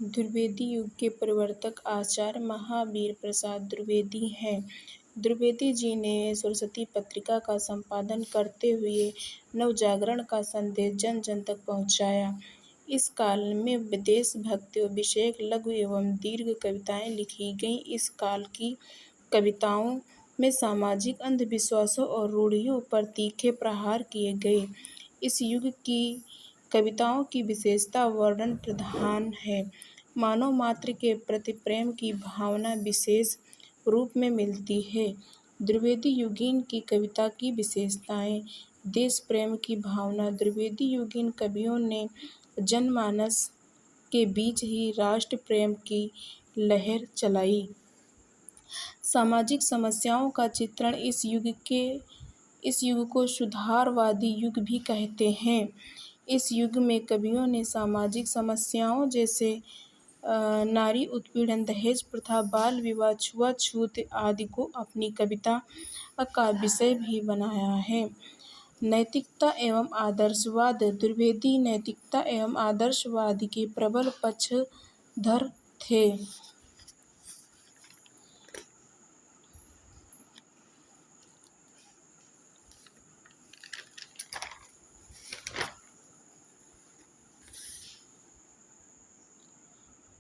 द्विवेदी युग के प्रवर्तक आचार्य महावीर प्रसाद द्विवेदी हैं। द्विवेदी जी ने सरस्वती पत्रिका का संपादन करते हुए नवजागरण का संदेश जन जन तक पहुँचाया। इस काल में देशभक्ति विषयक लघु एवं दीर्घ कविताएं लिखी गईं। इस काल की कविताओं में सामाजिक अंधविश्वासों और रूढ़ियों पर तीखे प्रहार किए गए। इस युग की कविताओं की विशेषता वर्णन प्रधान है। मानव मात्र के प्रति प्रेम की भावना विशेष रूप में मिलती है। द्विवेदी युगीन की कविता की विशेषताएं। देश प्रेम की भावना। द्विवेदी युगीन कवियों ने जनमानस के बीच ही राष्ट्र प्रेम की लहर चलाई। सामाजिक समस्याओं का चित्रण। इस युग को सुधारवादी युग भी कहते हैं। इस युग में कवियों ने सामाजिक समस्याओं जैसे नारी उत्पीड़न, दहेज प्रथा, बाल विवाह, छुआछूत आदि को अपनी कविता का विषय भी बनाया है। नैतिकता एवं आदर्शवाद। द्विवेदी नैतिकता एवं आदर्शवाद के प्रबल पक्षधर थे।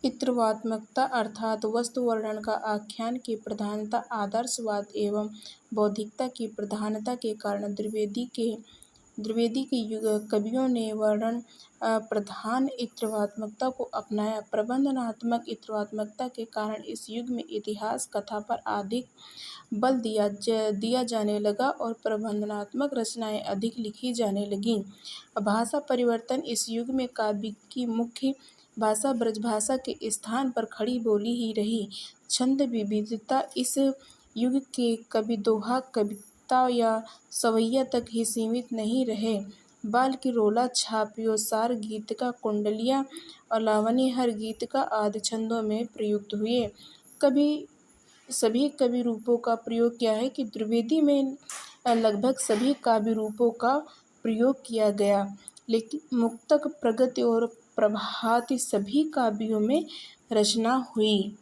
पितृवात्मकता अर्थात वस्तु वर्णन का आख्यान की प्रधानता, आदर्शवाद एवं बौद्धिकता की प्रधानता के कारण द्विवेदी के युग कवियों ने वर्णन प्रधान इतृवात्मकता को अपनाया। प्रबंधनात्मक इतृवात्मकता के कारण इस युग में इतिहास कथा पर अधिक बल दिया जाने लगा और प्रबंधनात्मक रचनाएं अधिक लिखी जाने लगीं। भाषा परिवर्तन। इस युग में काव्य की मुख्य भाषा ब्रजभाषा के स्थान पर खड़ी बोली ही रही। छंद विविधता। इस युग के कवि दोहा, कविता या सवैया तक ही सीमित नहीं रहे, बल्कि रोला, छापियो, सार गीतिका, कुंडलिया और लावणी हर गीतिका आदि छंदों में प्रयुक्त हुए। सभी कवि रूपों का प्रयोग किया है कि द्विवेदी में लगभग सभी काव्य रूपों का प्रयोग किया गया, लेकिन मुक्तक, प्रगति और प्रभाति सभी काव्यों में रचना हुई।